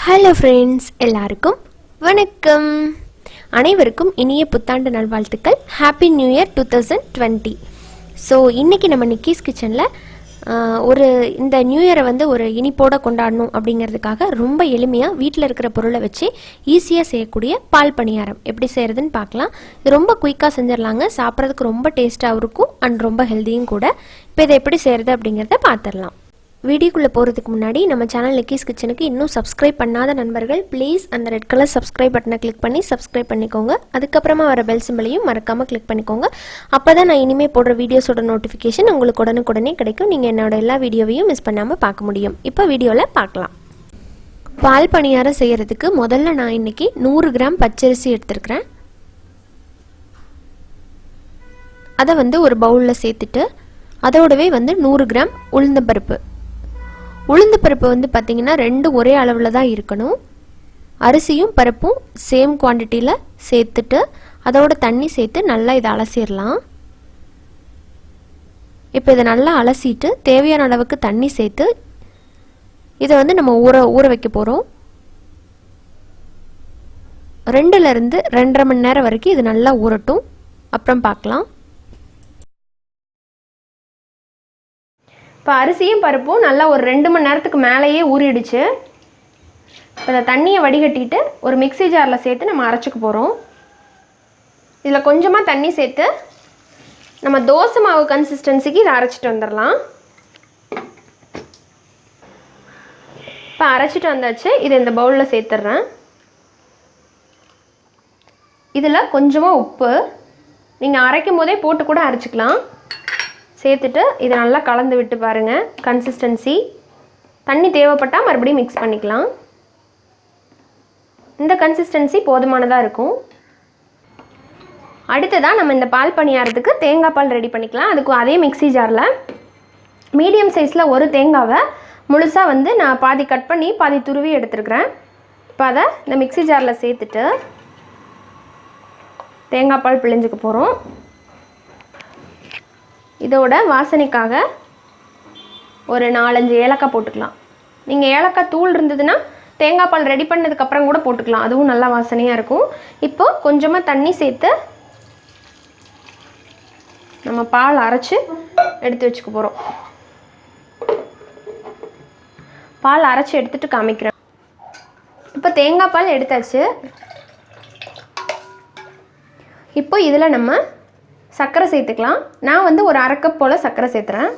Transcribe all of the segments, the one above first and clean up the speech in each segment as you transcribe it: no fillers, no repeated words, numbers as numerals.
Hello friends, எல்லாருக்கும் வணக்கம். அனைவருக்கும் இனிய புத்தாண்டு நல்வாழ்த்துக்கள். Happy new year 2020. ஸோ இன்றைக்கி நம்ம நிக்கிஸ் கிச்சனில் இந்த நியூ இயரை ஒரு இனிப்போட கொண்டாடணும் அப்படிங்கிறதுக்காக ரொம்ப எளிமையாக வீட்டில் இருக்கிற பொருளை வச்சு ஈஸியாக செய்யக்கூடிய பால் பணியாரம் எப்படி செய்கிறதுன்னு பார்க்கலாம். இது ரொம்ப குயிக்காக செஞ்சிடலாங்க. சாப்பிட்றதுக்கு ரொம்ப டேஸ்ட்டாகவும் இருக்கும் அண்ட் ரொம்ப ஹெல்த்தியும் கூட. இப்போ இதை எப்படி செய்கிறது அப்படிங்கிறத பார்த்துடலாம். வீடியோக்குள்ளே போகிறதுக்கு முன்னாடி நம்ம சேனல் நிக்கிஸ் கிச்சனுக்கு இன்னும் சப்ஸ்கிரைப் பண்ணாத நண்பர்கள் ப்ளீஸ் அந்த ரெட் கலர் சப்ஸ்கிரைப் பட்டனை கிளிக் பண்ணி சப்ஸ்கிரைப் பண்ணிக்கோங்க. அதுக்கப்புறமா வர பெல் சிம்பிளையும் மறக்காமல் கிளிக் பண்ணிக்கோங்க. அப்போ தான் நான் இனிமேல் போடுற வீடியோஸோட நோட்டிஃபிகேஷன் உங்களுக்கு உடனுக்குடனே கிடைக்கும். நீங்கள் என்னோட எல்லா வீடியோவையும் மிஸ் பண்ணாமல் பார்க்க முடியும். இப்போ வீடியோவில் பார்க்கலாம். பால் பணியாரம் செய்கிறதுக்கு முதல்ல நான் இன்றைக்கி 100 கிராம் பச்சரிசி எடுத்துருக்கிறேன். அதை ஒரு பவுலில் சேர்த்துட்டு அதோடவே 100 கிராம் உளுந்தம்பருப்பு. உளுந்து பருப்பு பார்த்திங்கன்னா 2 ஒரே அளவில் தான் இருக்கணும். அரிசியும் பருப்பும் சேம் குவான்டிட்டியில் சேர்த்துட்டு அதோட தண்ணி சேர்த்து நல்லா இதை அலசிடலாம். இப்போ இதை நல்லா அலசிட்டு தேவையான அளவுக்கு தண்ணி சேர்த்து இதை நம்ம ஊற வைக்க போகிறோம். 2லேருந்து 2.5 மணி நேரம் வரைக்கும் இது நல்லா ஊறட்டும். அப்புறம் பார்க்கலாம். இப்போ அரிசியும் பருப்பும் நல்லா ஒரு 2 மணி நேரத்துக்கு மேலேயே ஊறிடுச்சு. இப்போ இந்த தண்ணியை வடிகட்டிட்டு ஒரு மிக்ஸி ஜாரில் சேர்த்து நம்ம அரைச்சிக்க போகிறோம். இதில் கொஞ்சமாக தண்ணி சேர்த்து நம்ம தோசை மாவு கன்சிஸ்டன்சிக்கு இதை அரைச்சிட்டு வந்துடலாம். இப்போ அரைச்சிட்டு வந்தாச்சு. இதை இந்த பவுலில் சேர்த்துட்றேன். இதில் கொஞ்சமாக உப்பு நீங்கள் அரைக்கும் போதே போட்டு கூட அரைச்சிக்கலாம். சேர்த்துட்டு இதை நல்லா கலந்து விட்டு பாருங்கள். கன்சிஸ்டன்சி தண்ணி தேவைப்பட்டால் மறுபடியும் மிக்ஸ் பண்ணிக்கலாம். இந்த கன்சிஸ்டன்சி போதுமானதாக இருக்கும். அடுத்ததாக நம்ம இந்த பால் பணியாரத்துக்கு தேங்காய் பால் ரெடி பண்ணிக்கலாம். அதுக்கு அதே மிக்ஸி ஜாரில் மீடியம் சைஸில் ஒரு தேங்காவை முழுசாக நான் பாதி கட் பண்ணி பாதி துருவி எடுத்துருக்கிறேன். இப்போ அதை இந்த மிக்ஸி ஜாரில் சேர்த்துட்டு தேங்காய் பால் பிழிஞ்சுக்க போகிறோம். இதோட வாசனைக்காக ஒரு 4-5 ஏலக்காய் போட்டுக்கலாம். நீங்கள் ஏலக்காய் தூள் இருந்ததுன்னா தேங்காய் பால் ரெடி பண்ணதுக்கப்புறம் கூட போட்டுக்கலாம். அதுவும் நல்லா வாசனையாக இருக்கும். இப்போது கொஞ்சமாக தண்ணி சேர்த்து நம்ம பால் அரைச்சி எடுத்து வச்சுக்க போகிறோம். பால் அரைச்சி எடுத்துகிட்டு காமிக்கிறேன். இப்போ தேங்காய் பால் எடுத்தாச்சு. இப்போ இதில் நம்ம சர்க்கரை சேர்த்துக்கலாம். நான் ஒரு 1/2 கப் போல் சர்க்கரை சேர்த்துறேன்.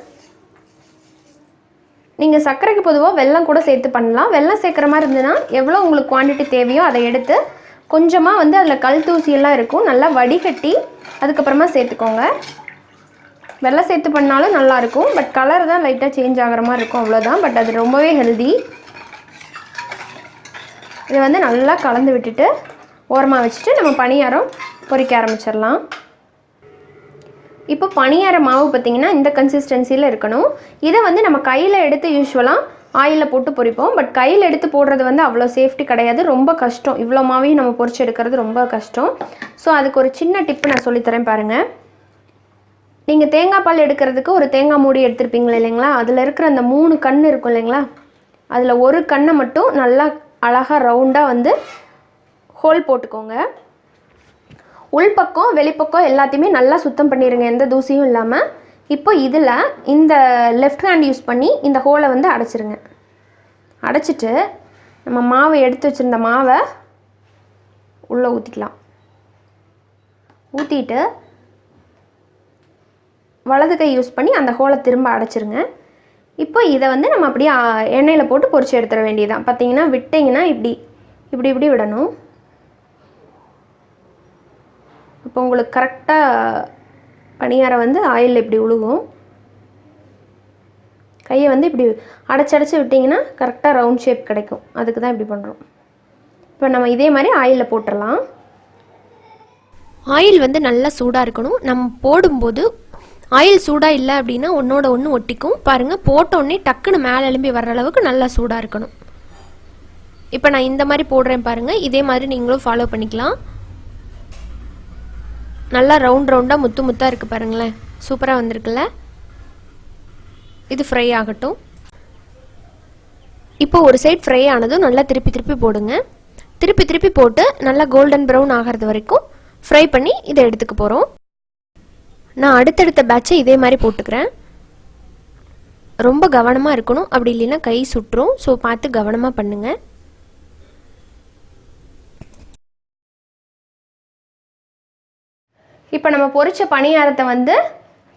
நீங்கள் சர்க்கரைக்கு பொதுவாக வெல்லம் கூட சேர்த்து பண்ணலாம். வெல்லம் சேர்க்குற மாதிரி இருந்ததுன்னா எவ்வளோ உங்களுக்கு குவான்டிட்டி தேவையோ அதை எடுத்து கொஞ்சமாக அதில் கல் தூசியெல்லாம் இருக்கும் நல்லா வடிகட்டி அதுக்கப்புறமா சேர்த்துக்கோங்க. வெல்லம் சேர்த்து பண்ணாலும் நல்லாயிருக்கும். பட் கலர் தான் லைட்டாக சேஞ்ச் ஆகிற மாதிரி இருக்கும், அவ்வளோதான். பட் அது ரொம்பவே ஹெல்தி. இதை நல்லா கலந்து விட்டுட்டு ஓரமாக வச்சுட்டு நம்ம பணியாரம் பொரிக்க ஆரம்பிச்சிடலாம். இப்போ பணியார மாவு பார்த்திங்கன்னா இந்த கன்சிஸ்டன்சியில் இருக்கணும். இதை நம்ம கையில் எடுத்து யூஸ்வலாக ஆயிலில் போட்டு பொரிப்போம். பட் கையில் எடுத்து போடுறது அவ்வளோ சேஃப்டி கிடையாது, ரொம்ப கஷ்டம். இவ்வளோ மாவையும் நம்ம பொரிச்சு எடுக்கிறது ரொம்ப கஷ்டம். ஸோ அதுக்கு ஒரு சின்ன டிப்பு நான் சொல்லித்தரேன் பாருங்கள். நீங்கள் தேங்காய் பால் எடுக்கிறதுக்கு ஒரு தேங்காய் மூடி எடுத்துருப்பீங்களா இல்லைங்களா? அதில் இருக்கிற அந்த 3 கண் இருக்கும் இல்லைங்களா? அதில் ஒரு கண்ணை மட்டும் நல்லா அழகாக ரவுண்டாக ஹோல் போட்டுக்கோங்க. உள்பக்கம் வெளிப்பக்கம் எல்லாத்தையுமே நல்லா சுத்தம் பண்ணிடுங்க, எந்த தூசியும் இல்லாமல். இப்போ இதில் இந்த லெஃப்ட் ஹேண்ட் யூஸ் பண்ணி இந்த ஹோலை அடைச்சிருங்க. அடைச்சிட்டு நம்ம மாவை எடுத்து வச்சுருந்த மாவை உள்ளே ஊற்றிக்கலாம். ஊற்றிட்டு வலது கை யூஸ் பண்ணி அந்த ஹோலை திரும்ப அடைச்சிருங்க. இப்போ இதை நம்ம அப்படியே எண்ணெயில் போட்டு பொரிச்சு எடுத்துட வேண்டியதான். பார்த்தீங்கன்னா விட்டிங்கன்னா இப்படி இப்படி இப்படி விடணும். இப்போ உங்களுக்கு கரெக்டாக பணியாரம் ஆயிலில் இப்படி உழுகும். கையை இப்படி அடைச்சி விட்டிங்கன்னா கரெக்டாக ரவுண்ட் ஷேப் கிடைக்கும். அதுக்கு தான் இப்படி பண்ணுறோம். இப்போ நம்ம இதே மாதிரி ஆயிலில் போட்டுடலாம். ஆயில் நல்லா சூடாக இருக்கணும். நம்ம போடும்போது ஆயில் சூடாக இல்லை அப்படின்னா ஒன்றோட ஒன்று ஒட்டிக்கும். பாருங்கள், போட்டோடனே டக்குன்னு மேலே எழும்பி வர்ற அளவுக்கு நல்லா சூடாக இருக்கணும். இப்போ நான் இந்த மாதிரி போடுறேன் பாருங்கள். இதே மாதிரி நீங்களும் ஃபாலோ பண்ணிக்கலாம். நல்லா ரவுண்டாக முத்து முத்தாக இருக்குது பாருங்களேன். சூப்பராக வந்திருக்குல்ல. இது ஃப்ரை ஆகட்டும். இப்போ ஒரு சைடு ஃப்ரை ஆனதும் நல்லா திருப்பி போடுங்க. திருப்பி போட்டு நல்லா கோல்டன் ப்ரௌன் ஆகிறது வரைக்கும் ஃப்ரை பண்ணி இதை எடுத்துக்க போகிறோம். நான் அடுத்தடுத்த பேட்சை இதே மாதிரி போட்டுக்கிறேன். ரொம்ப கவனமாக இருக்கணும், அப்படி இல்லைன்னா கை சுட்டுரும். ஸோ பார்த்து கவனமாக பண்ணுங்கள். இப்போ நம்ம பொரிச்ச பணியாரத்தை வந்து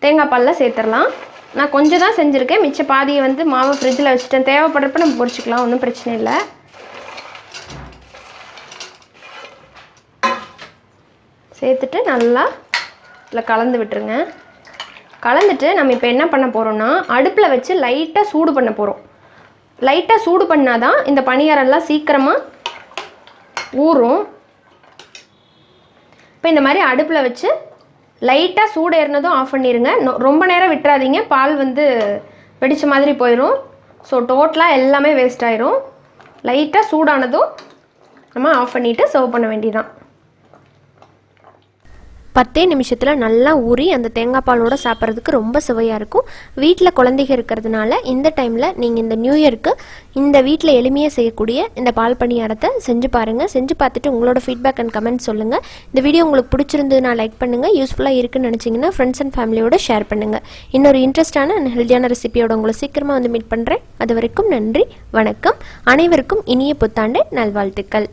தேங்காய் பாலில் சேர்த்துடலாம். நான் கொஞ்சம் தான் செஞ்சுருக்கேன், மிச்ச பாதியை வந்து மாவை ஃப்ரிட்ஜில் வச்சுட்டேன். தேவைப்படுறப்ப நம்ம பொரிச்சிக்கலாம், ஒன்றும் பிரச்சனை இல்லை. சேர்த்துட்டு நல்லா இதில் கலந்து விட்டுருங்க. கலந்துட்டு நம்ம இப்போ என்ன பண்ண போகிறோம்னா அடுப்பில் வச்சு லைட்டாக சூடு பண்ண போகிறோம். லைட்டாக சூடு பண்ணால் தான் இந்த பணியாரம்லாம் சீக்கிரமாக ஊறும். இப்போ இந்த மாதிரி அடுப்பில் வச்சு லைட்டாக சூடு ஏறினதும் ஆஃப் பண்ணிடுங்க. ரொம்ப நேரம் விட்டுறாதீங்க, பால் வந்து வெடித்த மாதிரி போயிடும். ஸோ டோட்டலாக எல்லாமே வேஸ்ட் ஆயிரும். லைட்டாக சூடானதும் நம்ம ஆஃப் பண்ணிவிட்டு சர்வ் பண்ண வேண்டியதான். 10 நிமிஷத்தில் நல்லா ஊறி அந்த தேங்காய் பாலோடு சாப்பிட்றதுக்கு ரொம்ப சுவையாக இருக்கும். வீட்டில் குழந்தைங்க இருக்கிறதுனால இந்த டைமில் நீங்கள் இந்த நியூ இயருக்கு இந்த வீட்டில் எளிமையாக செய்யக்கூடிய இந்த பால் பணியாரத்தை செஞ்சு பாருங்கள். செஞ்சு பார்த்துட்டு உங்களோட ஃபீட்பேக் அண்ட் கமெண்ட் சொல்லுங்கள். இந்த வீடியோ உங்களுக்கு பிடிச்சிருந்ததுன்னா லைக் பண்ணுங்கள். யூஸ்ஃபுல்லாக இருக்குன்னு நினச்சிங்கன்னா ஃப்ரெண்ட்ஸ் அண்ட் ஃபேமிலியோட ஷேர் பண்ணுங்கள். இன்னொரு இன்ட்ரெஸ்டான அண்ட் ஹெல்த்தியான ரெசிபியோட உங்களை சீக்கிரமாக வந்து மீட் பண்ணுறேன். அது வரைக்கும் நன்றி, வணக்கம். அனைவருக்கும் இனிய புத்தாண்டு நல்வாழ்த்துக்கள்.